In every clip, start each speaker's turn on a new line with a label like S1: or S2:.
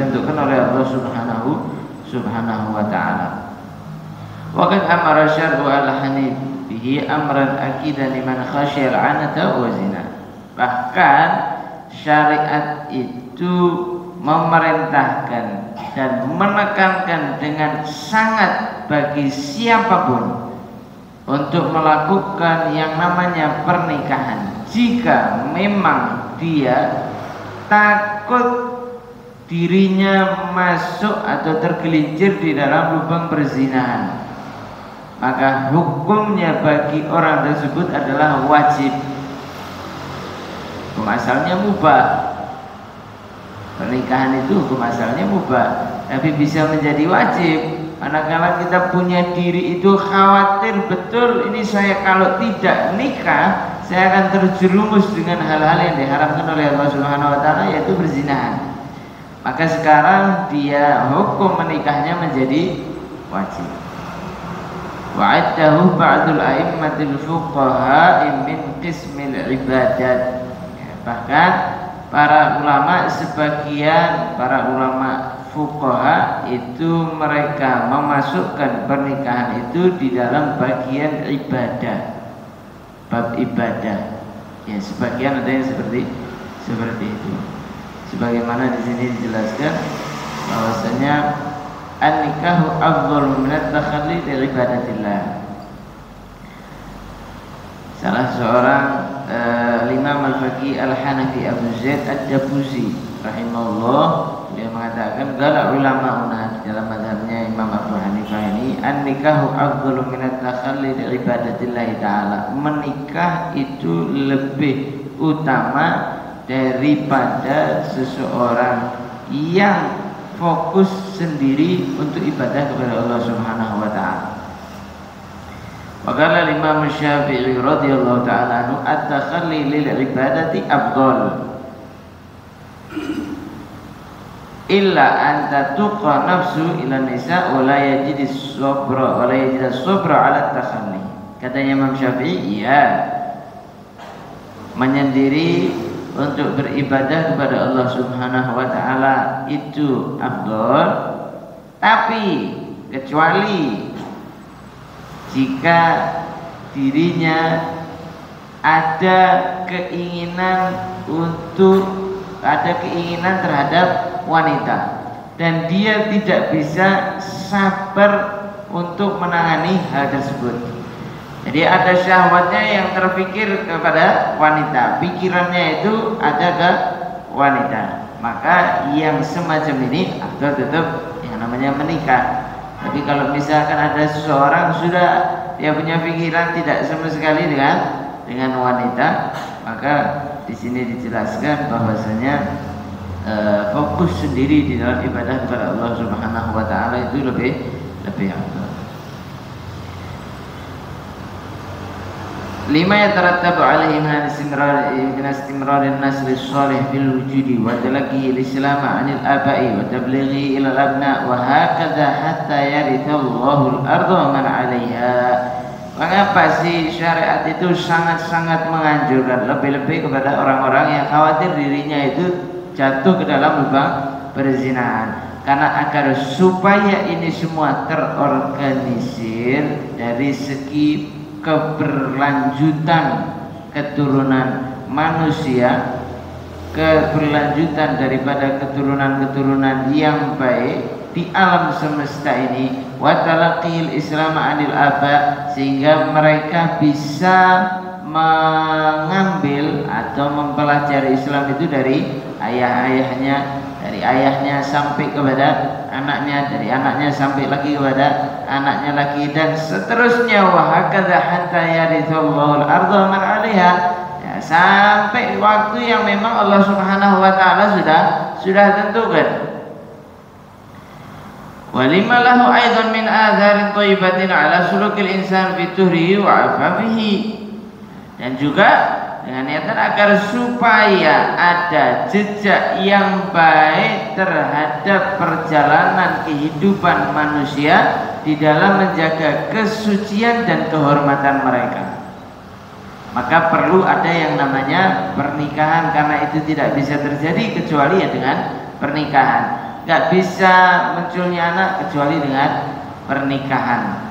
S1: ditentukan oleh Allah Subhanahu wa taala. Wa qad amara syar'u al-hanif bihi amran akidan liman khasyal anata wa zina. Bahkan syariat itu memerintahkan dan menekankan dengan sangat bagi siapapun untuk melakukan yang namanya pernikahan jika memang dia takut dirinya masuk atau tergelincir di dalam lubang perzinahan, maka hukumnya bagi orang tersebut adalah wajib. Hukum asalnya mubah. Pernikahan itu hukum asalnya mubah, tapi bisa menjadi wajib manakala kita punya diri itu khawatir betul, ini saya kalau tidak nikah saya akan terjerumus dengan hal-hal yang diharamkan oleh Allah Subhanahu wa taala, yaitu berzinahan. Maka sekarang dia hukum menikahnya menjadi wajib. Wa'addahu ba'dul a'immatil fuqaha min qismil ibadat. Bahkan sebagian para ulama fuqaha itu mereka memasukkan pernikahan itu di dalam bagian ibadah, bab ibadah. Ya, sebagian ada yang seperti itu. Sebagaimana di sini dijelaskan bahwasanya an-nikahu afdhalu min at-takhalli li ibadatillah. Salah seorang Imam Al-Faqih Al-Hanafi Abu Zaid Ad-Dabusi rahimahullah, dia mengatakan qala ulama'una dalam mazhabnya Imam Abu Hanifah ini, an-nikahu afdhalu min at-takhalli li ibadatillah ta'ala. Menikah itu lebih utama daripada seseorang yang fokus sendiri untuk ibadah kepada Allah Subhanahu wa taala. Waqala Imam Syafi'i radhiyallahu ta'ala anhu at-takhalli lil ibadati afdal illa an tatuqa nafsu ila nisa wa la yajidis sabra ala takhalli. Katanya Imam Syafi'i, ya, menyendiri untuk beribadah kepada Allah Subhanahu wa taala itu afdal, tapi kecuali jika dirinya ada keinginan terhadap wanita dan dia tidak bisa sabar untuk menangani hal tersebut. Jadi ada syahwatnya yang terpikir kepada wanita, pikirannya itu ada ke wanita, maka yang semacam ini atau tetap yang namanya menikah. Tapi kalau misalkan ada seseorang sudah dia punya pikiran tidak sama sekali dengan wanita, maka di sini dijelaskan bahwasanya fokus sendiri di dalam ibadah kepada Allah Subhanahu wa taala itu lebih afdal. Lima yatarattabu alaihi min istimrar an-nasl as-salih fil wujudi wa talaqi al-islam 'anil aba'i wa tablighi ila al-abna wa hakadha hatta yaritha Allahu al-ardha wa man 'alayha. Mengapa sih syariat itu sangat-sangat menganjurkan lebih-lebih kepada orang-orang yang khawatir dirinya itu jatuh ke dalam lubang perzinahan? Karena agar supaya ini semua terorganisir dari segi keberlanjutan keturunan manusia, keberlanjutan daripada keturunan-keturunan yang baik di alam semesta ini, wa talaqil Islam 'anil aba, sehingga mereka bisa mengambil atau mempelajari Islam itu dari ayah-ayahnya, dari ayahnya sampai kepada anaknya, dari anaknya sampai lagi kepada anaknya lagi, dan seterusnya. Wa hakadha hatta yarithallahu al-ardha man 'alaiha, ya, sampai waktu yang memang Allah Subhanahu wa taala sudah tentukan. Wa lima lahu aidan min atharin thayyibatin 'ala sulukil insan fi tuhrihi wa 'afafihi. Dan juga dengan niatan agar supaya ada jejak yang baik terhadap perjalanan kehidupan manusia di dalam menjaga kesucian dan kehormatan mereka. Maka perlu ada yang namanya pernikahan, karena itu tidak bisa terjadi kecuali ya dengan pernikahan. nggak bisa munculnya anak kecuali dengan pernikahan.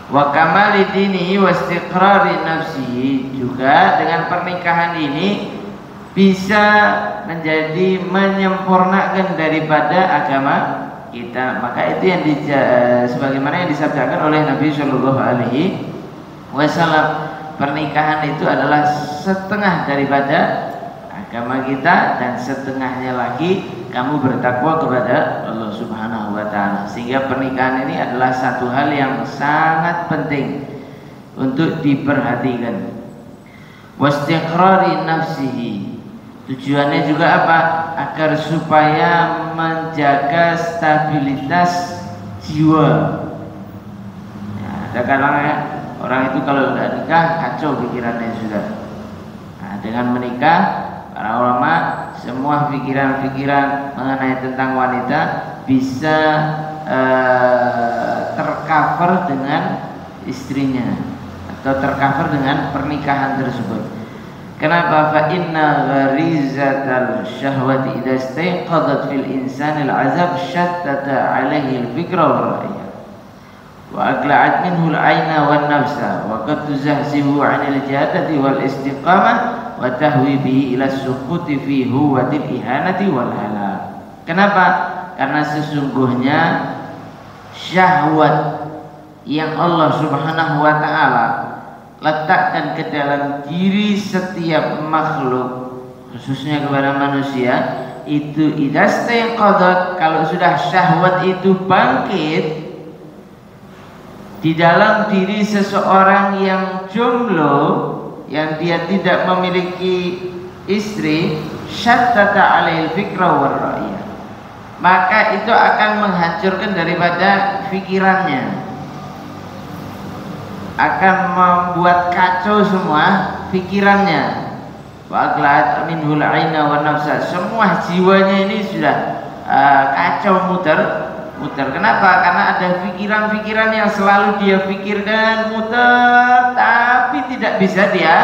S1: Wa kamali dinihi wa istiqrari nafsihi, juga dengan pernikahan ini bisa menjadi menyempurnakan daripada agama kita. Maka itu yang sebagaimana yang disabdakan oleh Nabi Shallallahu Alaihi Wasallam, pernikahan itu adalah setengah daripada agama kita dan setengahnya lagi kamu bertakwa kepada Allah Subhanahu wa taala. Sehingga pernikahan ini adalah satu hal yang sangat penting untuk diperhatikan. Wastiqrari nafsihi, tujuannya juga apa? Agar supaya menjaga stabilitas jiwa. Ya, ada kalanya orang itu kalau sudah nikah kacau pikirannya sudah. Nah, dengan menikah para ulama semua pikiran-pikiran mengenai tentang wanita bisa tercover dengan istrinya atau tercover dengan pernikahan tersebut. Kenapa? Fa inna gharizatal syahwati idza istayqadat fil insani al-azab shattata alaihi al-fikra wa ra'ya wa agla'at minhu al-'aina wan nafsa wa qad tuzahzihu 'anil jihadati wal istiqamah wa tahwi bihi ila suquti fi huwatil ihanati wal halak. Kenapa? Karena sesungguhnya syahwat yang Allah Subhanahu wa taala letakkan ke dalam diri setiap makhluk, khususnya kepada manusia, itu idastayqadat, kalau sudah syahwat itu bangkit di dalam diri seseorang yang jomblo, yang dia tidak memiliki istri, syattata alaihil fikra war ra'ya, maka itu akan menghancurkan daripada pikirannya, akan membuat kacau semua pikirannya. Wa aghla'at minhul 'aina wan nafsa, semua jiwanya ini sudah kacau muter. Kenapa? Karena ada pikiran-pikiran yang selalu dia pikirkan, muter, tapi tidak bisa dia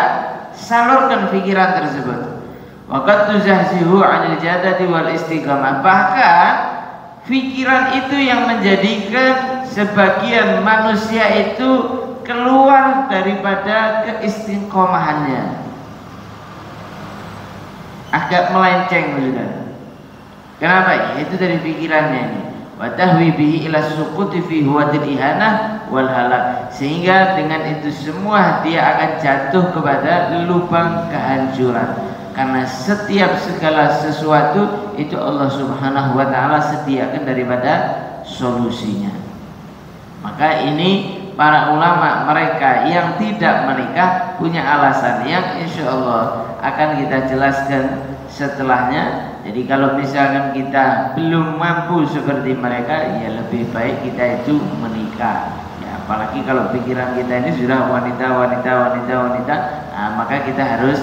S1: salurkan pikiran tersebut. Wa qad tuzahzihu 'anil jadati wal istiqamah, bahkan pikiran itu yang menjadikan sebagian manusia itu keluar daripada keistiqomahannya, agak melenceng sudah. Kenapa? Itu dari pikirannya ini. Wa tahwi bihi ila suquti fi huwatil ihanah wal halak, sehingga dengan itu semua dia akan jatuh kepada lubang kehancuran. Karena setiap segala sesuatu itu Allah Subhanahu wa taala sediakan daripada solusinya. Maka ini para ulama mereka yang tidak menikah punya alasan yang insya Allah akan kita jelaskan setelahnya. Jadi kalau misalkan kita belum mampu seperti mereka, ya lebih baik kita itu menikah. Ya, apalagi kalau pikiran kita ini sudah wanita, nah, maka kita harus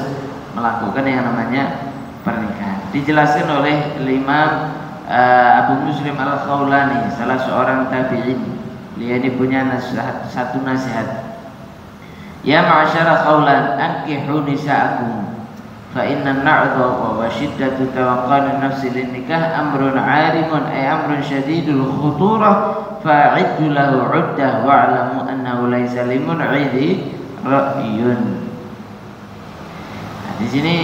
S1: melakukan yang namanya pernikahan. Dijelaskan oleh Imam Abu Muslim Al-Khawlani, salah seorang tabi'in. Dia ini punya satu nasihat. Ya ma'asyara khawlan, ankihu nisa'akum fa inna na'dha wa shiddatu tawaqqan nafsi lin nikah amrun 'arimun ay amrun syadidul khuturah fa'iddu lahu 'uddah wa'lamu annahu laysa limun'idhi ra'yun. Nah, di sini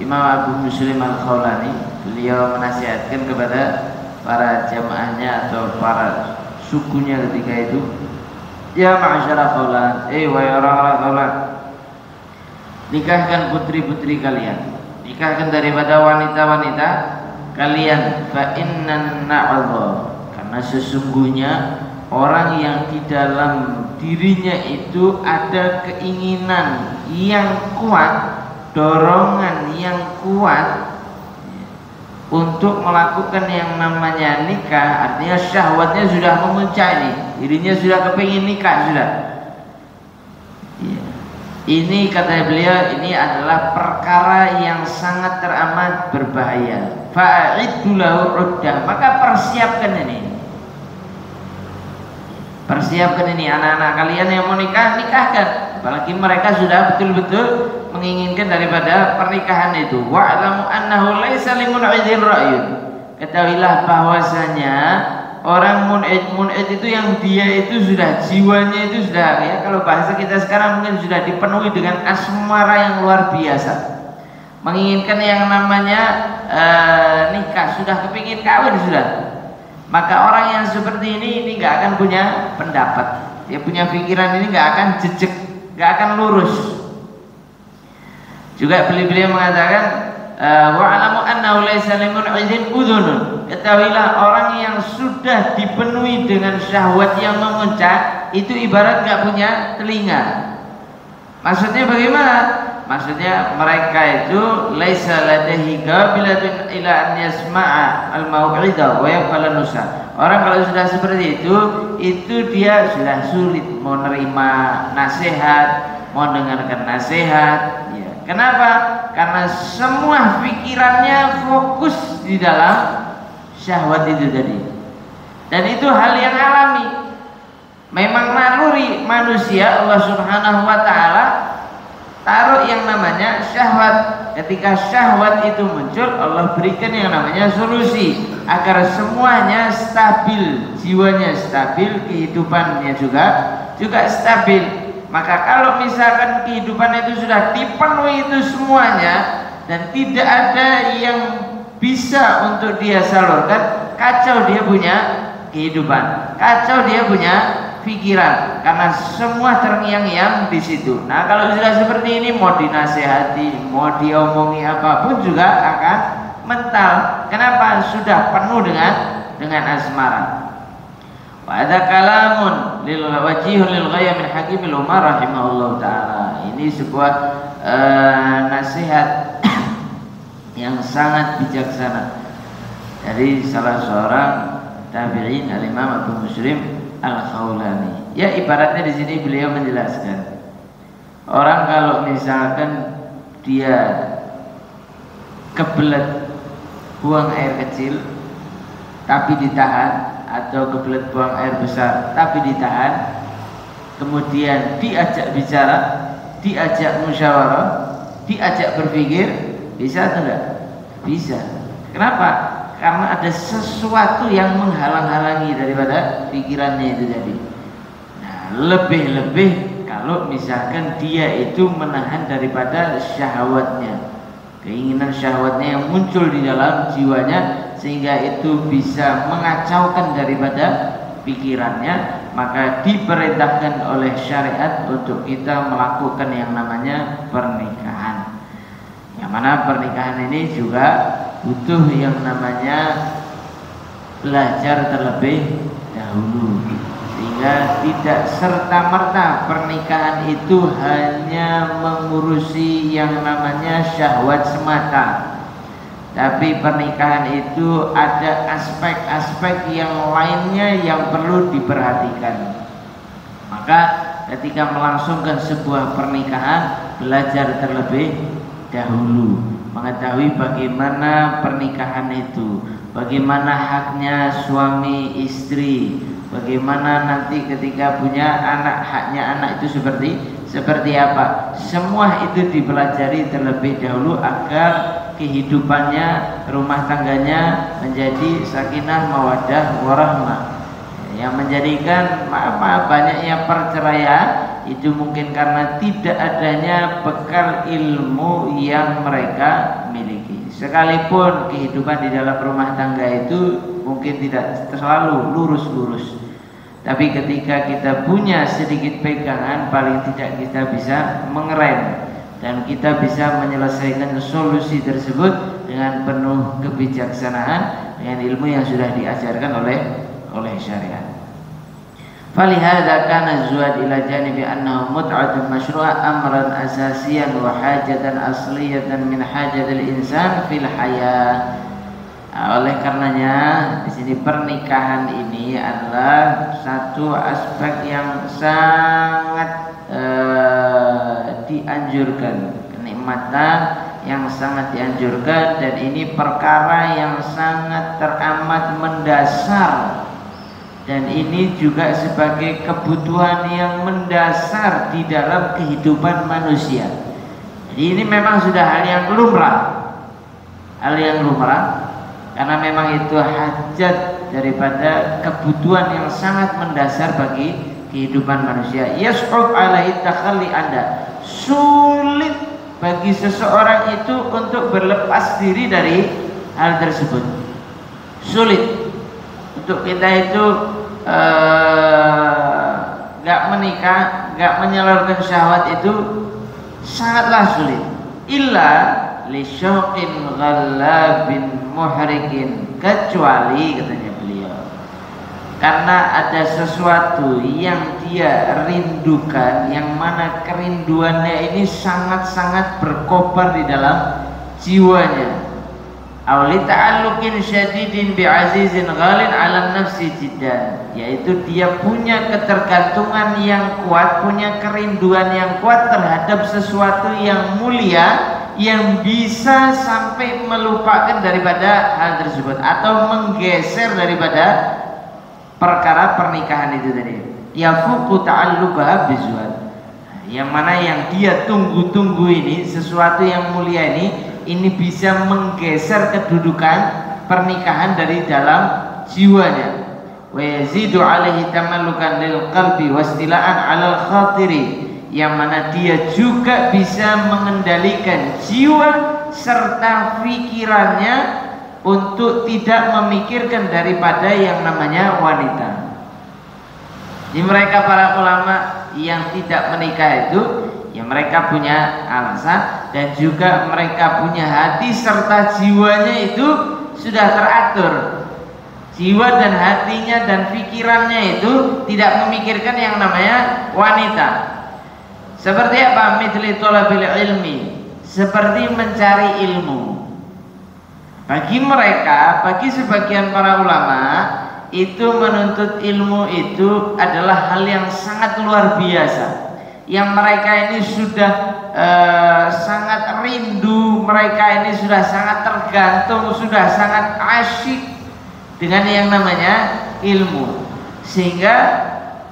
S1: Imam Abu Muslim Al-Khawlani beliau menasihatkan kepada para jamaahnya atau para sukunya ketika itu, ya ma'asyara khawlan, wahai orang-orang khawlan, nikahkan putri-putri kalian, nikahkan daripada wanita-wanita kalian, fa innan na'adha, karena sesungguhnya orang yang di dalam dirinya itu ada keinginan yang kuat, dorongan yang kuat untuk melakukan yang namanya nikah, artinya syahwatnya sudah memuncak nih, dirinya sudah kepingin nikah sudah. Ya. Ini kata beliau, ini adalah perkara yang sangat teramat berbahaya. Fa'iddu lahu 'uddah, maka persiapkan ini. Persiapkan ini anak-anak kalian yang mau nikah, nikahkan. Apalagi mereka sudah betul-betul menginginkan daripada pernikahan itu. Wa'lamu annahu laisa limun'idhin ra'yun. ketahuilah bahwasanya orang mun'id itu yang dia itu sudah jiwanya itu sudah, ya kalau bahasa kita sekarang mungkin sudah dipenuhi dengan asmara yang luar biasa, menginginkan yang namanya nikah, sudah kepingin kawin sudah. Maka orang yang seperti ini nggak akan punya pendapat, dia punya pikiran ini nggak akan jejak, nggak akan lurus. Juga beliau mengatakan wa'alamu annahu laysa limun'idin udhunun, ketahuilah orang yang sudah dipenuhi dengan syahwat yang memuncak itu ibarat nggak punya telinga. Maksudnya bagaimana? Maksudnya mereka itu laisa ladaihi qabilatun ila an yasma'a al-mau'idha wa yaqbala nusa. Orang kalau sudah seperti itu dia sudah sulit mau nerima nasihat, mau dengarkan nasihat. Ya. Kenapa? Karena semua pikirannya fokus di dalam syahwat itu tadi. Dan itu hal yang alami. Memang naluri manusia, Allah Subhanahu wa taala taruh yang namanya syahwat. Ketika syahwat itu muncul, Allah berikan yang namanya solusi agar semuanya stabil, jiwanya stabil, kehidupannya juga stabil. Maka kalau misalkan kehidupan itu sudah dipenuhi itu semuanya dan tidak ada yang bisa untuk dia salurkan, kacau dia punya kehidupan, kacau dia punya pikiran, karena semua terngiang-ngiang di situ. Nah kalau sudah seperti ini, mau dinasehati, mau diomongi apapun juga akan mental. Kenapa? Sudah penuh dengan asmara. Wa ada kalamun lil wajihun lil ghaya min Hakimil Umar rahimahullah taala. Ini sebuah nasihat yang sangat bijaksana dari salah seorang tabi'in al-Imam Abu Muslim Al-Khawlani. Ya ibaratnya di sini beliau menjelaskan, orang kalau misalkan dia kebelet buang air kecil tapi ditahan, atau kebelet buang air besar tapi ditahan, kemudian diajak bicara, diajak musyawarah, diajak berpikir, bisa atau enggak? Bisa. Kenapa? Karena ada sesuatu yang menghalang-halangi daripada pikirannya itu tadi. Nah, lebih-lebih kalau misalkan dia itu menahan daripada syahwatnya, keinginan syahwatnya yang muncul di dalam jiwanya, sehingga itu bisa mengacaukan daripada pikirannya, maka diperintahkan oleh syariat untuk kita melakukan yang namanya pernikahan. Yang mana pernikahan ini juga butuh yang namanya belajar terlebih dahulu, sehingga tidak serta-merta pernikahan itu hanya mengurusi yang namanya syahwat semata, tapi pernikahan itu ada aspek-aspek yang lainnya yang perlu diperhatikan. Maka ketika melangsungkan sebuah pernikahan, belajar terlebih dahulu, mengetahui bagaimana pernikahan itu, bagaimana haknya suami istri, bagaimana nanti ketika punya anak, haknya anak itu seperti apa. Semua itu dipelajari terlebih dahulu agar kehidupannya, rumah tangganya menjadi sakinah mawaddah warahmah. Yang menjadikan banyaknya perceraian itu mungkin karena tidak adanya bekal ilmu yang mereka miliki. Sekalipun kehidupan di dalam rumah tangga itu mungkin tidak selalu lurus-lurus, tapi ketika kita punya sedikit pegangan, paling tidak kita bisa mengerem dan kita bisa menyelesaikan solusi tersebut dengan penuh kebijaksanaan, dengan ilmu yang sudah diajarkan oleh syariat. Falihada kana zuwad ila janibi annahu mut'atun masyru'ah amran asasiyan wa hajatan asliyatan min hajatil insan fil hayah. Oleh karenanya di sini pernikahan ini adalah satu aspek yang sangat dianjurkan, kenikmatan yang sangat dianjurkan, dan ini perkara yang sangat teramat mendasar, dan ini juga sebagai kebutuhan yang mendasar di dalam kehidupan manusia. Jadi ini memang sudah hal yang lumrah, karena memang itu hajat daripada kebutuhan yang sangat mendasar bagi kehidupan manusia. Yas'ub alaihi takhalli anda, sulit bagi seseorang itu untuk berlepas diri dari hal tersebut. Sulit untuk kita itu gak menikah, gak menyalurkan syahwat itu sangatlah sulit. Illa li syauqin ghallabin muhrikin, kecuali katanya beliau karena ada sesuatu yang dia rindukan, yang mana kerinduannya ini sangat-sangat berkobar di dalam jiwanya. Awli ta'alluqin syadidin bi'azizin ghalin 'ala nafsi jiddan, yaitu dia punya ketergantungan yang kuat, punya kerinduan yang kuat terhadap sesuatu yang mulia, yang bisa sampai melupakan daripada hal tersebut atau menggeser daripada perkara pernikahan itu tadi. Yafuqu ta'alluqaha bizuhad, yang mana yang dia tunggu-tunggu ini, sesuatu yang mulia ini bisa menggeser kedudukan pernikahan dari dalam jiwanya. Wa yazidu alaihi tamallukan lil qalbi wastila'an 'alal khatiri, yang mana dia juga bisa mengendalikan jiwa serta pikirannya untuk tidak memikirkan daripada yang namanya wanita. Jadi mereka para ulama yang tidak menikah itu, ya mereka punya alasan dan juga mereka punya hati serta jiwanya itu sudah teratur. Jiwa dan hatinya dan pikirannya itu tidak memikirkan yang namanya wanita. Seperti apa? Mithli thalabil ilmi, seperti mencari ilmu. Bagi mereka, bagi sebagian para ulama, itu menuntut ilmu itu adalah hal yang sangat luar biasa, yang mereka ini sudah sangat rindu, mereka ini sudah sangat tergantung, sudah sangat asyik dengan yang namanya ilmu, sehingga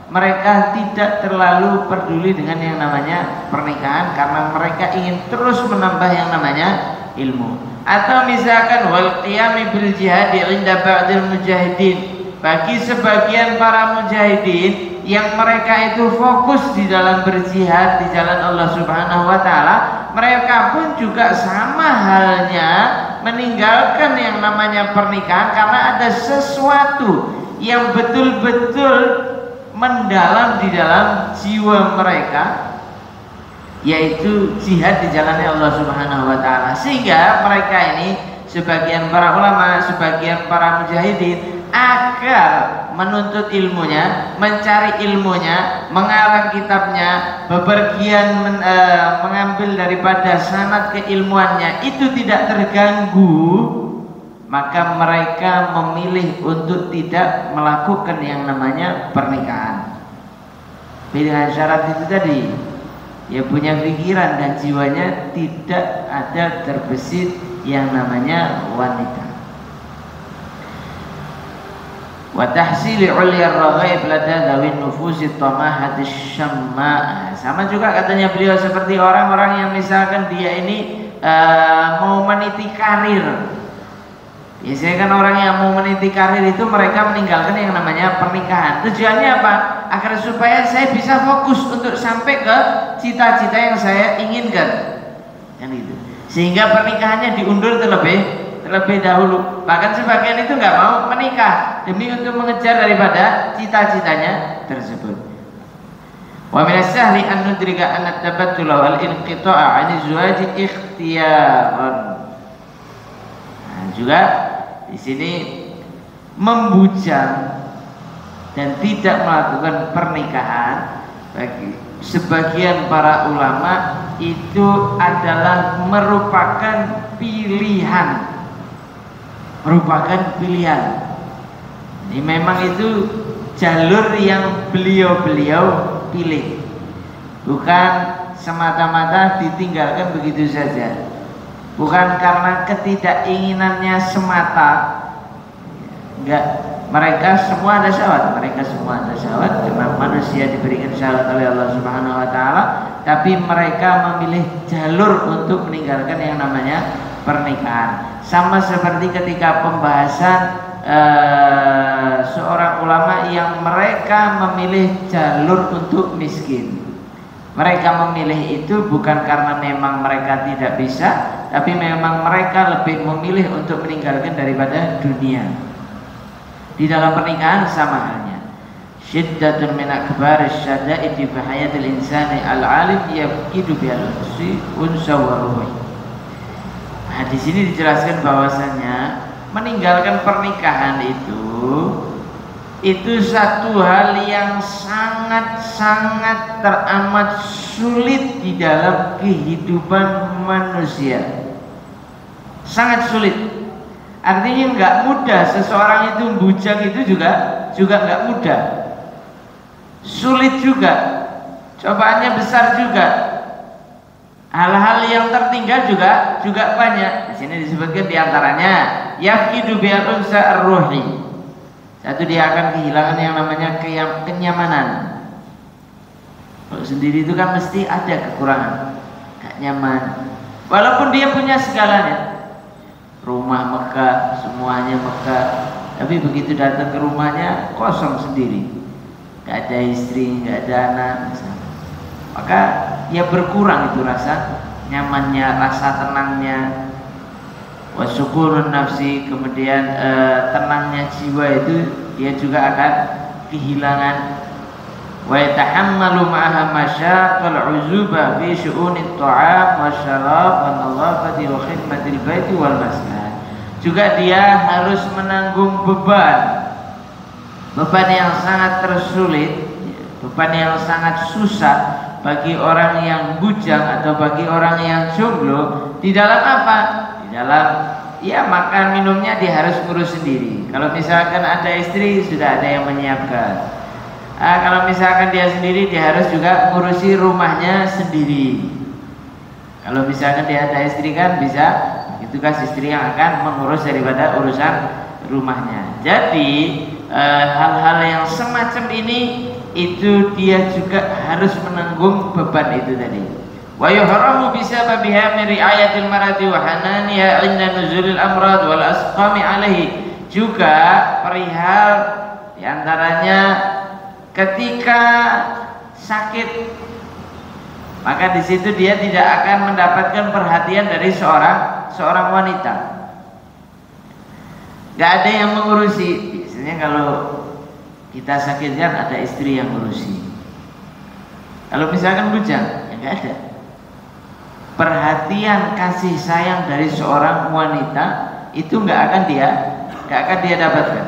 S1: mereka tidak terlalu peduli dengan yang namanya pernikahan karena mereka ingin terus menambah yang namanya ilmu. Atau misalkan wal qiyami bil jihad 'inda ba'dil mujahidin, bagi sebagian para mujahidin yang mereka itu fokus di dalam berjihad di jalan Allah Subhanahu wa taala, mereka pun juga sama halnya meninggalkan yang namanya pernikahan karena ada sesuatu yang betul-betul mendalam di dalam jiwa mereka, yaitu jihad di jalannya Allah Subhanahu wa taala. Sehingga mereka ini, sebagian para ulama, sebagian para mujahidin, agar menuntut ilmunya, mencari ilmunya, mengarang kitabnya, bepergian mengambil daripada sanad keilmuannya itu tidak terganggu, maka mereka memilih untuk tidak melakukan yang namanya pernikahan. Dengan syarat itu tadi, ya punya pikiran dan jiwanya tidak ada terbesit yang namanya wanita. Wa tahsili 'ulya ar-raghaib lada dawin nufusi tamahati syamma. Sama juga katanya beliau seperti orang-orang yang misalkan dia ini mau meniti karir. Biasanya kan orang yang mau meniti karir itu mereka meninggalkan yang namanya pernikahan. Tujuannya apa? Agar supaya saya bisa fokus untuk sampai ke cita-cita yang saya inginkan, kan gitu. Sehingga pernikahannya diundur terlebih dahulu. Bahkan sebagian itu nggak mau menikah demi untuk mengejar daripada cita-citanya tersebut. Wa min as-sahli an nudrika anna at-tabattul wal inqita'a 'ani zuwaji ikhtiyarun. Juga di sini membujang dan tidak melakukan pernikahan bagi sebagian para ulama itu adalah merupakan pilihan. Ini memang itu jalur yang beliau-beliau pilih, bukan semata-mata ditinggalkan begitu saja. Bukan karena ketidakinginannya semata, enggak. Mereka semua ada syahwat, karena manusia diberikan syahwat oleh Allah Subhanahu wa taala, tapi mereka memilih jalur untuk meninggalkan yang namanya pernikahan. Sama seperti ketika pembahasan seorang ulama yang mereka memilih jalur untuk miskin. Mereka memilih itu bukan karena memang mereka tidak bisa, tapi memang mereka lebih memilih untuk meninggalkan daripada dunia. Di dalam pernikahan sama halnya. Syiddatun min akbar syada'id fi hayatil insani al-alim yafqidu bil unsa wa ruhi. Nah, di sini dijelaskan bahwasanya meninggalkan pernikahan itu satu hal yang sangat-sangat teramat sulit di dalam kehidupan manusia. Sangat sulit. Artinya nggak mudah seseorang itu bujang itu juga nggak mudah. Sulit juga. Cobaannya besar juga. Hal-hal yang tertinggal juga banyak. Di sini disebutkan diantaranya yaqidu bil unsa ar-ruhi. Satu, dia akan kehilangan yang namanya kenyamanan. Kalau sendiri itu kan mesti ada kekurangan, gak nyaman. Walaupun dia punya segalanya, rumah megah, semuanya megah, tapi begitu datang ke rumahnya kosong sendiri, gak ada istri, gak ada anak, misalnya. Maka ya berkurang itu rasa nyamannya, rasa tenangnya, wasukurun nafsi, kemudian tenangnya jiwa itu dia juga akan kehilangan. Wa yatahammalu ma'aha masyaqqal 'uzuba fi syu'unit ta'am wasyarab wa nadhafati wa khidmatil baiti wal maskan. Juga dia harus menanggung beban yang sangat tersulit, beban yang sangat susah bagi orang yang bujang atau bagi orang yang jomblo. Di dalam apa? Di dalam ya makan minumnya dia harus ngurus sendiri. Kalau misalkan ada istri sudah ada yang menyiapkan. Kalau misalkan dia sendiri dia harus juga ngurusi rumahnya sendiri. Kalau misalkan dia ada istri kan bisa itu kan istri yang akan mengurus daripada urusan rumahnya. Jadi hal-hal yang semacam ini itu dia juga harus menanggung beban itu tadi. Wa yuhramu bisababiha min ri'ayatil marati wa hananiha 'inda nuzulil amrad wal asqami 'alaihi. Juga perihal diantaranya ketika sakit, maka di situ dia tidak akan mendapatkan perhatian dari seorang wanita. Gak ada yang mengurusi. Biasanya kalau kita sakit kan ada istri yang ngurusi. Kalau misalkan bujang, ya nggak ada. Perhatian kasih sayang dari seorang wanita itu nggak akan dia dapatkan.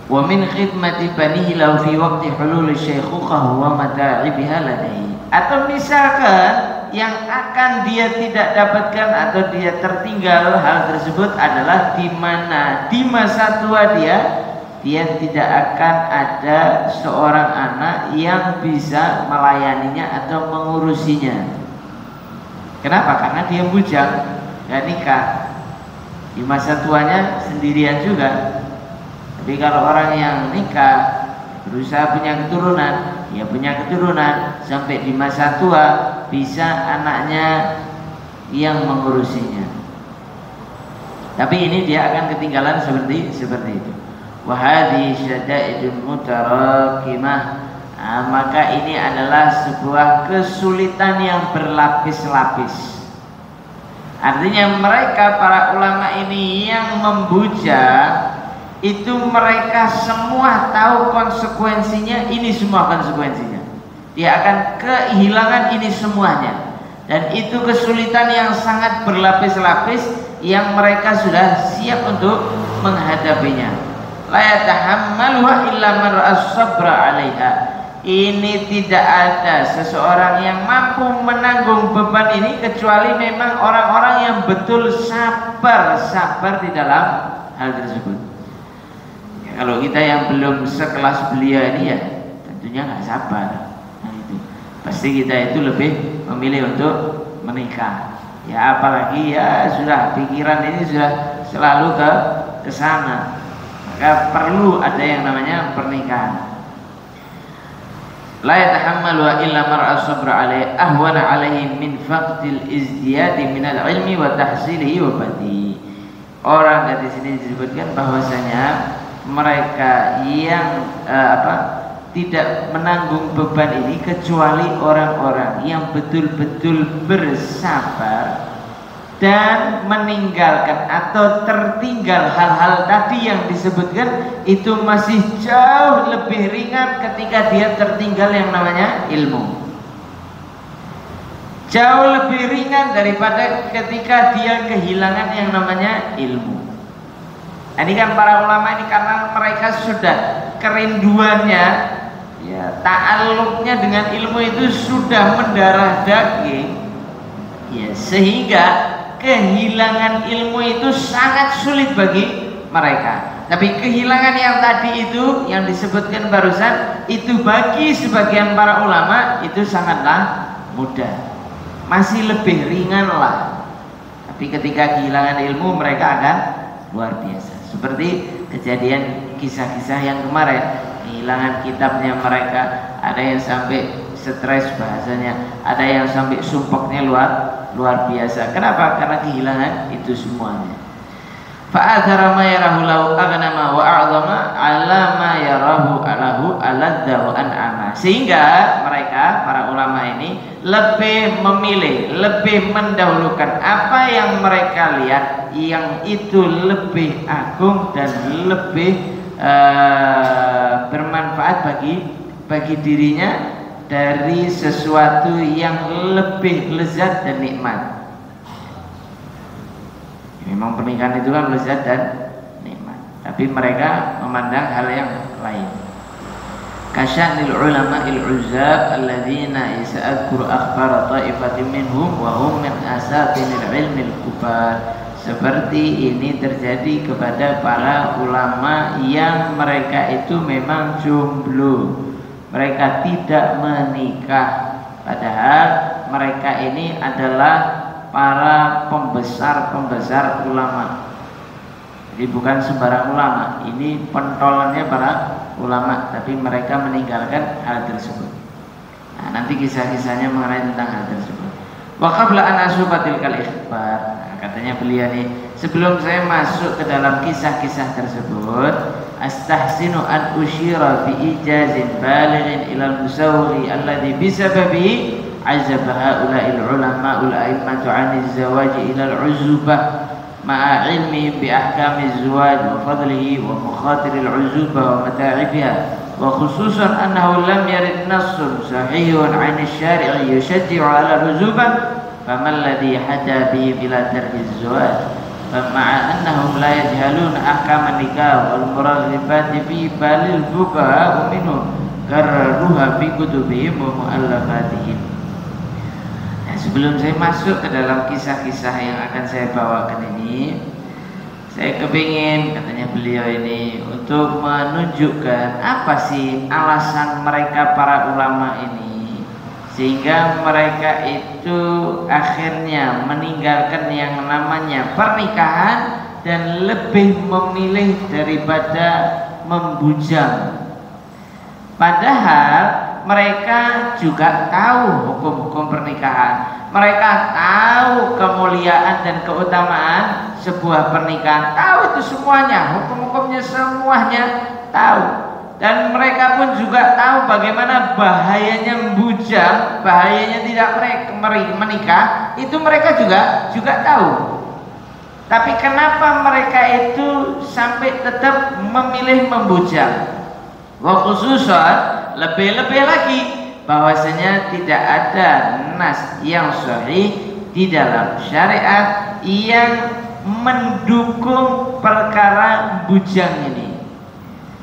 S1: Wa min khidmati banihi lahu fi waqti hulul syaikhuqah wa mata'ibiha ladaihi. Atau misalkan yang akan dia tidak dapatkan atau dia tertinggal hal tersebut adalah di mana di masa tua dia tidak akan ada seorang anak yang bisa melayaninya atau mengurusinya. Kenapa? Karena dia bujang, gak nikah, di masa tuanya sendirian juga. Tapi kalau orang yang nikah berusaha punya keturunan, ya punya keturunan sampai di masa tua bisa anaknya yang mengurusinya. Tapi ini dia akan ketinggalan seperti itu. Wahadi syada'idun mutarakimah. Maka ini adalah sebuah kesulitan yang berlapis-lapis. Artinya mereka para ulama ini yang membujang itu mereka semua tahu konsekuensinya, ini semua konsekuensinya. Dia akan kehilangan ini semuanya. Dan itu kesulitan yang sangat berlapis-lapis yang mereka sudah siap untuk menghadapinya. La yatahammaluha illa man as-sabra 'alaiha. Ini tidak ada seseorang yang mampu menanggung beban ini kecuali memang orang-orang yang betul sabar di dalam hal tersebut. Ya, kalau kita yang belum sekelas beliau ini ya tentunya nggak sabar. Nah, itu pasti kita itu lebih memilih untuk menikah. Ya apalagi ya sudah pikiran ini sudah selalu ke sana. Maka perlu ada yang namanya pernikahan. la yatahammalu illa mar'a sabra alaihi ahwana alaihi min faqdil izdiyadi minal ilmi wa tahsilihi wa badi. Orang di sini disebutkan bahwasanya mereka yang tidak menanggung beban ini kecuali orang-orang yang betul-betul bersabar dan meninggalkan atau tertinggal hal-hal tadi yang disebutkan, itu masih jauh lebih ringan ketika dia tertinggal yang namanya ilmu. Jauh lebih ringan daripada ketika dia kehilangan yang namanya ilmu. Ini kan para ulama ini karena mereka sudah kerinduannya, ya, ta'alluqnya dengan ilmu itu sudah mendarah daging, ya, sehingga kehilangan ilmu itu sangat sulit bagi mereka. Tapi kehilangan yang tadi itu yang disebutkan barusan itu bagi sebagian para ulama itu sangatlah mudah, masih lebih ringan lah. Tapi ketika kehilangan ilmu mereka akan luar biasa. Seperti kejadian kisah-kisah yang kemarin, kehilangan kitabnya mereka, ada yang sampai stres bahasanya, ada yang sampai sumpeknya luar biasa. Kenapa? Karena kehilangan itu semuanya. Fa'athara ma yarahu lahu aghnama wa a'zama ala ma yarahu alahu aladda wa an'ama. Sehingga mereka para ulama ini lebih memilih, lebih mendahulukan apa yang mereka lihat yang itu lebih agung dan lebih bermanfaat bagi dirinya dari sesuatu yang lebih lezat dan nikmat. Memang pernikahan itu kan lezat dan nikmat, tapi mereka memandang hal yang lain. Kasya'nil ulama'il uzab alladzina isa'adkur akhbar ta'ifatin minhum wa hum min asatinil ilmil kubar. Seperti ini terjadi kepada para ulama yang mereka itu memang jomblo, mereka tidak menikah, padahal mereka ini adalah para pembesar ulama. Jadi bukan sembarang ulama, ini pentolannya para ulama, tapi mereka meninggalkan hal tersebut. Nah, nanti kisah-kisahnya mengenai tentang hal tersebut. Wa qabla an asubatil kal ikhbar. Nah, katanya beliau nih, sebelum saya masuk ke dalam kisah-kisah tersebut, astahsinu an usyira bi ijazin balighin ilal musawwi alladhi bisababi azaba haula'il ulama ul a'immatu 'anil zawaji ila al-'uzubah ma'a ilmi bi ahkamiz zawaj wa fadlihi wa mukhatiril 'uzubah wa mata'ibiha wa khususan annahu lam yarid nassun sahihun 'anil syari'i yushajji'u 'ala al-'uzubah faman ladhi hada bihi bila tarkiz zawaj ma'a annahum la yajhaluna ahkaman nikah wal muraghibati fi balil fuqaha minhum karruha fi kutubihim wa mu'allafatihim. Sebelum saya masuk ke dalam kisah-kisah yang akan saya bawakan ini, saya kepingin, katanya beliau ini, untuk menunjukkan apa sih alasan mereka para ulama ini sehingga mereka itu akhirnya meninggalkan yang namanya pernikahan dan lebih memilih daripada membujang. Padahal mereka juga tahu hukum-hukum pernikahan. Mereka tahu kemuliaan dan keutamaan sebuah pernikahan. Tahu itu semuanya, hukum-hukumnya semuanya tahu. Dan mereka pun juga tahu bagaimana bahayanya membujang, bahayanya tidak menikah. Itu mereka juga tahu. Tapi kenapa mereka itu sampai tetap memilih membujang? Wa khususan lebih-lebih lagi bahwasanya tidak ada nas yang sahih di dalam syariat yang mendukung perkara bujang ini.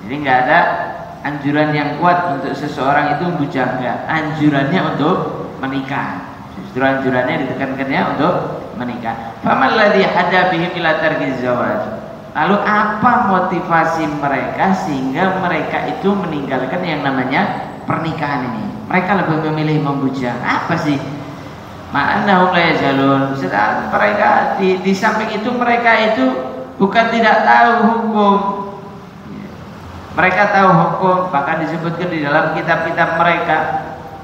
S1: Jadi nggak ada anjuran yang kuat untuk seseorang itu bujang, enggak. Anjurannya untuk menikah. Justru anjurannya ditekankannya untuk menikah. Faman ladzi hada bihim ila tarkiz zawaj. Lalu apa motivasi mereka sehingga mereka itu meninggalkan yang namanya pernikahan ini? Mereka lebih memilih membujang. Apa sih? Ma'annahum la yazalun. Mereka di samping itu mereka itu bukan tidak tahu hukum. Mereka tahu hukum, bahkan disebutkan di dalam kitab-kitab mereka.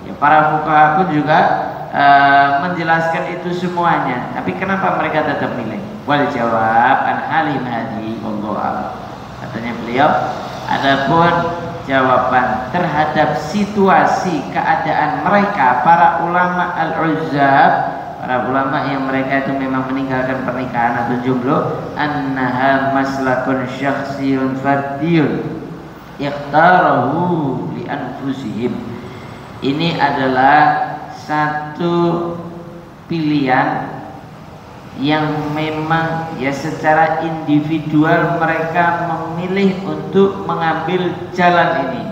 S1: Ya, para fuqaha pun juga menjelaskan itu semuanya. Tapi kenapa mereka tetap milih? Wal jawab an halim hadi wallahu a'lam. Katanya beliau, adapun jawaban terhadap situasi keadaan mereka para ulama al-uzzab, para ulama yang mereka itu memang meninggalkan pernikahan atau jomblo, annaha maslakun syakhsiyun fardiyun ikhtarahu li anfusihim. Ini adalah satu pilihan yang memang ya secara individual mereka memilih untuk mengambil jalan ini.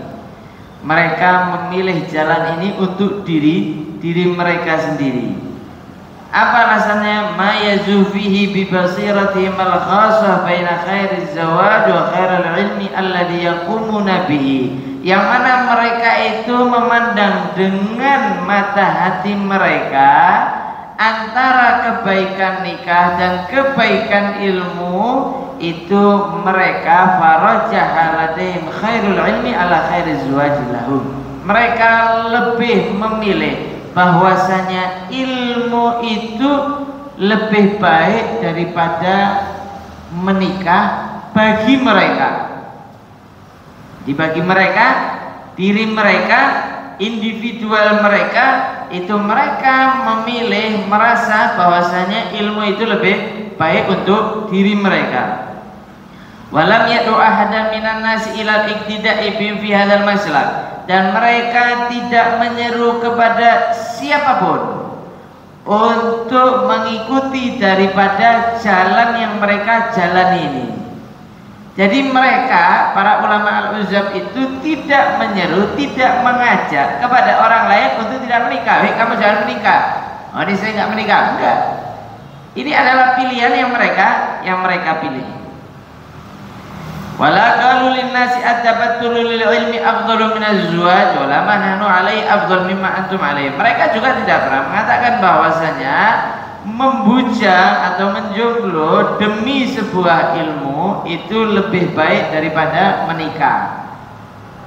S1: Mereka memilih jalan ini untuk diri mereka sendiri. Apa alasannya? Ma yazufihi bi basiratihim al-khassah baina khairiz zawaj wa khairil ilmi alladhi yaqumuna bihi. Yang mana mereka itu memandang dengan mata hati mereka antara kebaikan nikah dan kebaikan ilmu itu mereka farajaha ladaihim khairul ilmi ala khairiz zawaj lahum. Mereka lebih memilih bahwasanya ilmu itu lebih baik daripada menikah bagi mereka. Dibagi mereka, diri mereka, individual mereka, itu mereka memilih merasa bahwasanya ilmu itu lebih baik untuk diri mereka. Walam yad'u ahadan minan nasi ilal iktida'i bihim fi hadzal maslak, dan mereka tidak menyeru kepada siapapun untuk mengikuti daripada jalan yang mereka jalani ini. Jadi mereka para ulama al-uzzab itu tidak menyeru, tidak mengajak kepada orang lain untuk tidak menikah. Hei, kamu jangan menikah. Oh, ini saya nggak menikah. Enggak. Ini adalah pilihan yang mereka pilih. Wala qalu lin-nasi at-tabattul lil ilmi afdalu min az-zawaj wa la nahnu alaihi afdal mimma antum alaihi. Mereka juga tidak pernah mengatakan bahwasanya membujang atau menjomblo demi sebuah ilmu itu lebih baik daripada menikah.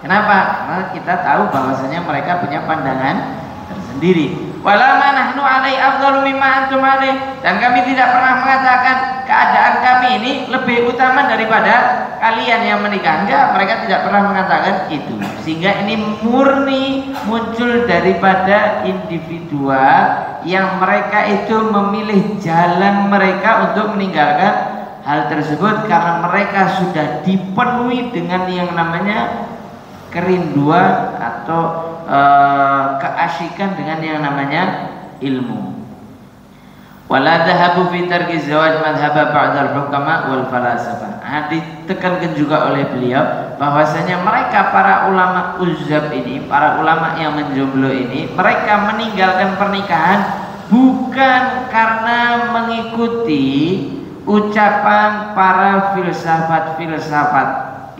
S1: Kenapa? Karena kita tahu bahwasanya mereka punya pandangan tersendiri. Wala nahnu alaihi afdalu mimma antum alaihi, dan kami tidak pernah mengatakan keadaan kami ini lebih utama daripada kalian yang menikah. Enggak, mereka tidak pernah mengatakan itu. Sehingga ini murni muncul daripada individual yang mereka itu memilih jalan mereka untuk meninggalkan hal tersebut karena mereka sudah dipenuhi dengan yang namanya kerinduan atau keasyikan dengan yang namanya ilmu. Wala dhahabu fi tarki zawaj madhhab ba'd al-hukama wal falasifah. Ditekankan juga oleh beliau bahwasanya mereka para ulama uzzab ini, para ulama yang menjomblo ini, mereka meninggalkan pernikahan bukan karena mengikuti ucapan para filsafat-filsafat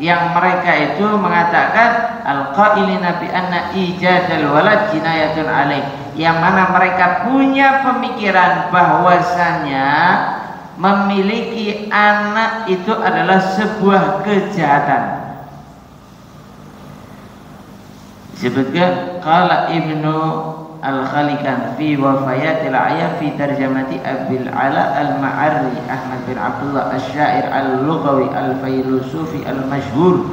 S1: yang mereka itu mengatakan al-qailina bi anna ijadal walad jinayatun alaih, yang mana mereka punya pemikiran bahwasanya memiliki anak itu adalah sebuah kejahatan. Disebutkan qala Ibnu Al-Khalikan fi wafayatil ayah fi tarjamati Abil Ala Al-Ma'arri Ahmad bin Abdullah Asy-Syair Al-Lughawi Al-Failusufi Al-Masyhur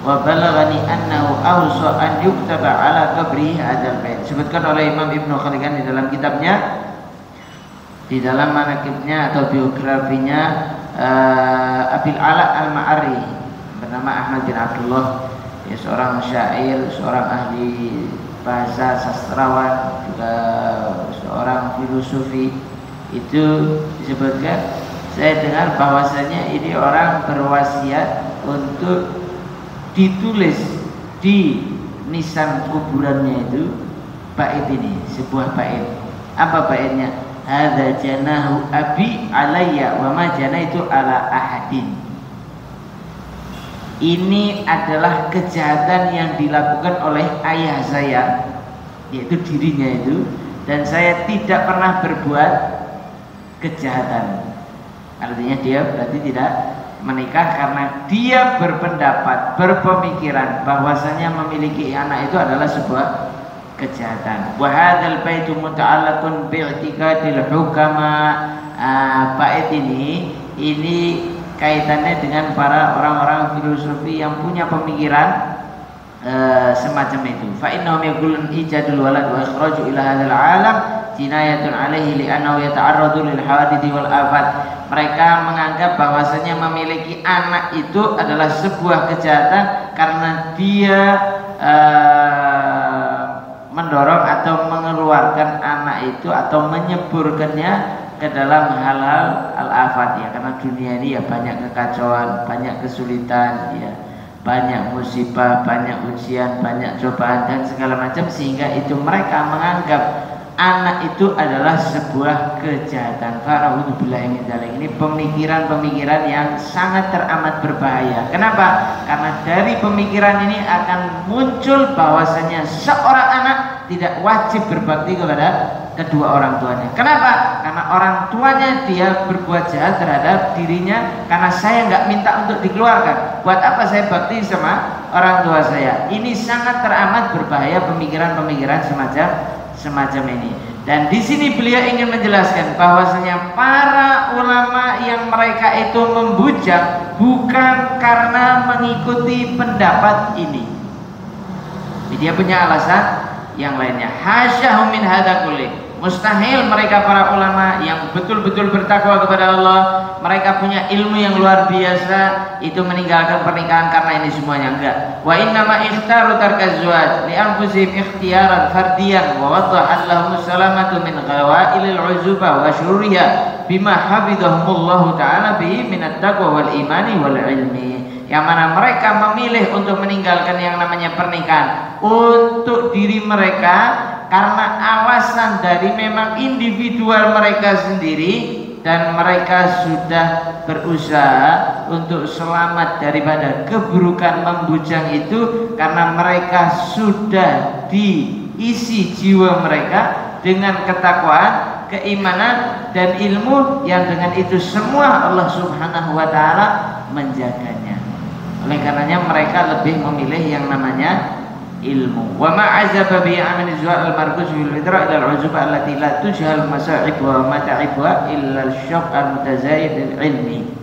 S1: wa balaghani annahu awsa an yuktaba ala qabrihi hadzal bait. Disebutkan oleh Imam Ibnu Khalikan di dalam kitabnya, di dalam manaqibnya atau biografinya Abil Ala Al-Ma'arri bernama Ahmad bin Abdullah, ya, seorang syair, seorang ahli bahasa, sastrawan, juga seorang filosofi. Itu disebutkan, saya dengar bahwasanya ini orang berwasiat untuk ditulis di nisan kuburannya itu bait ini, sebuah bait. Apa baitnya? Hadza janahu abi alayya wa ma jana itu ala ahadin. Ini adalah kejahatan yang dilakukan oleh ayah saya, yaitu dirinya itu, dan saya tidak pernah berbuat kejahatan. Artinya dia berarti tidak menikah karena dia berpendapat, berpemikiran bahwasanya memiliki anak itu adalah sebuah kejahatan. Wa hadzal baitu muta'allaqun bi'tiqadil hukama. Bait ini kaitannya dengan para orang-orang filosofi yang punya pemikiran semacam itu. Fa innahum yaqulun ijadul walad wa ikhraju ila hadzal alam jinayatun alaihi li'annahu yata'arradu lil hawadith wal afat. Mereka menganggap bahwasanya memiliki anak itu adalah sebuah kejahatan karena dia mendorong atau mengeluarkan anak itu atau menyeburkannya ke dalam hal-hal al-afat ya, karena dunia ini ya banyak kekacauan, banyak kesulitan ya, banyak musibah, banyak ujian, banyak cobaan dan segala macam, sehingga itu mereka menganggap anak itu adalah sebuah kejahatan. Fa'udzubillahi min dzalik. Ini pemikiran-pemikiran yang sangat teramat berbahaya. Kenapa? Karena dari pemikiran ini akan muncul bahwasanya seorang anak tidak wajib berbakti kepada kedua orang tuanya. Kenapa? Karena orang tuanya dia berbuat jahat terhadap dirinya karena saya nggak minta untuk dikeluarkan. Buat apa saya bakti sama orang tua saya? Ini sangat teramat berbahaya pemikiran-pemikiran semacam ini. Dan di sini beliau ingin menjelaskan bahwasanya para ulama yang mereka itu membujang bukan karena mengikuti pendapat ini. Dia punya alasan yang lainnya. Hasyahum min hadza kulli. Mustahil mereka para ulama yang betul-betul bertakwa kepada Allah, mereka punya ilmu yang luar biasa, itu meninggalkan pernikahan karena ini semuanya. Enggak. Wa inna ma ikhtaru tarkaz zawaj li anfusihim ikhtiyaran fardiyan wa waddaha lahum salamatu min ghawailil uzuba wa syururiha bima hafizahumullahu ta'ala bihi min at-taqwa wal imani wal ilmi. Yang mana mereka memilih untuk meninggalkan yang namanya pernikahan untuk diri mereka karena alasan dari memang individual mereka sendiri, dan mereka sudah berusaha untuk selamat daripada keburukan membujang itu karena mereka sudah diisi jiwa mereka dengan ketakwaan, keimanan dan ilmu yang dengan itu semua Allah Subhanahu wa taala menjaganya. Oleh karenanya mereka lebih memilih yang namanya ilmu. Wa ma'azaba bi amin zuhal al-markus bil fitra ila al-uzuba allati la tushal masa'ib wa mata'ibha illa al-syaq al-mutazayid al-ilmi.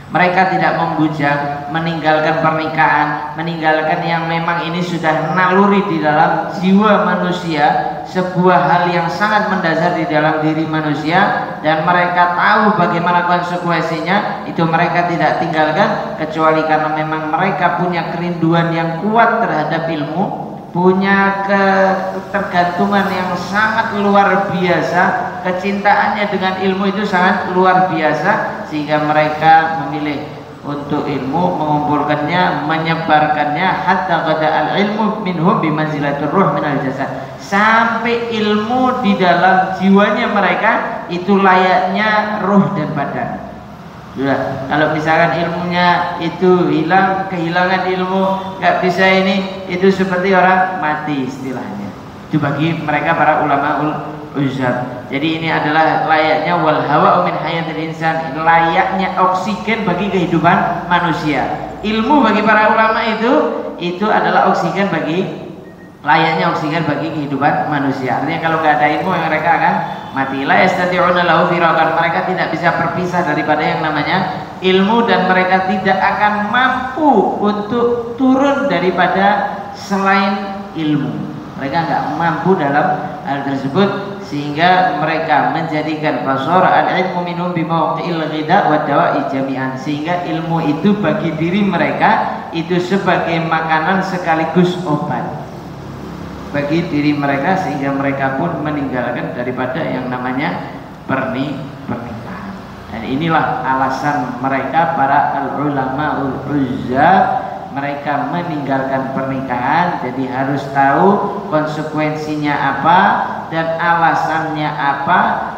S1: Mereka tidak membujang, meninggalkan pernikahan, meninggalkan yang memang ini sudah naluri di dalam jiwa manusia, sebuah hal yang sangat mendasar di dalam diri manusia, dan mereka tahu bagaimana konsekuensinya. Itu mereka tidak tinggalkan kecuali karena memang mereka punya kerinduan yang kuat terhadap ilmu, punya ketergantungan yang sangat luar biasa, kecintaannya dengan ilmu itu sangat luar biasa, sehingga mereka memilih untuk ilmu, mengumpulkannya, menyebarkannya, hatta qada al-ilmu minhum bimanzilatur ruh minal jasad, sampai ilmu di dalam jiwanya mereka itu layaknya ruh dan badan. Sudah, kalau misalkan ilmunya itu hilang, kehilangan ilmu, nggak bisa ini, itu seperti orang mati istilahnya. Itu bagi mereka para ulama uzab. Jadi ini adalah layaknya wal hawa min hayatil insan, layaknya oksigen bagi kehidupan manusia. Ilmu bagi para ulama itu adalah oksigen bagi, layaknya oksigen bagi kehidupan manusia. Artinya kalau nggak ada ilmu mereka akan mati. La yastati'una lahu firakan. Mereka tidak bisa berpisah daripada yang namanya ilmu, dan mereka tidak akan mampu untuk turun daripada selain ilmu. Mereka nggak mampu dalam hal tersebut, sehingga mereka menjadikan fasara al-ilmu minhum bimawqi'il ghidha wa dawa'i jami'an, sehingga ilmu itu bagi diri mereka itu sebagai makanan sekaligus obat bagi diri mereka, sehingga mereka pun meninggalkan daripada yang namanya pernikahan. Dan inilah alasan mereka para al-ulama ul-uzzab, mereka meninggalkan pernikahan. Jadi harus tahu konsekuensinya apa dan alasannya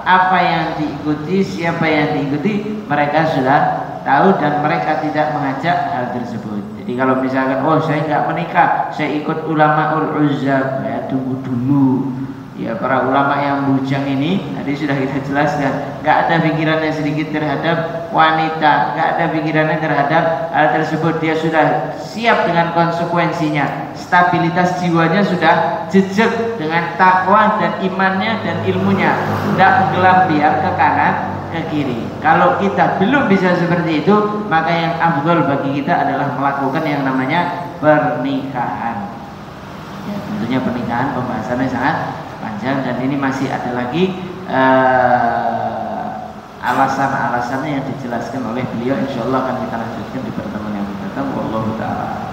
S1: apa yang diikuti, siapa yang diikuti, mereka sudah tahu dan mereka tidak mengajak hal tersebut. Jadi kalau misalkan saya nggak menikah, saya ikut ulama ul-uzzab, ya tunggu dulu ya para ulama yang bujang ini tadi sudah kita jelaskan, nggak ada pikirannya sedikit terhadap wanita, nggak ada pikirannya terhadap hal tersebut. Dia sudah siap dengan konsekuensinya, stabilitas jiwanya sudah jejak dengan takwa dan imannya dan ilmunya, tidak gelambiar ke kanan ke kiri. Kalau kita belum bisa seperti itu, maka yang afdol bagi kita adalah melakukan yang namanya pernikahan. Ya, tentunya pernikahan pembahasannya sangat panjang dan ini masih ada lagi alasan-alasannya yang dijelaskan oleh beliau. Insyaallah akan kita lanjutkan di pertemuan yang akan datang. Wallahu ta'ala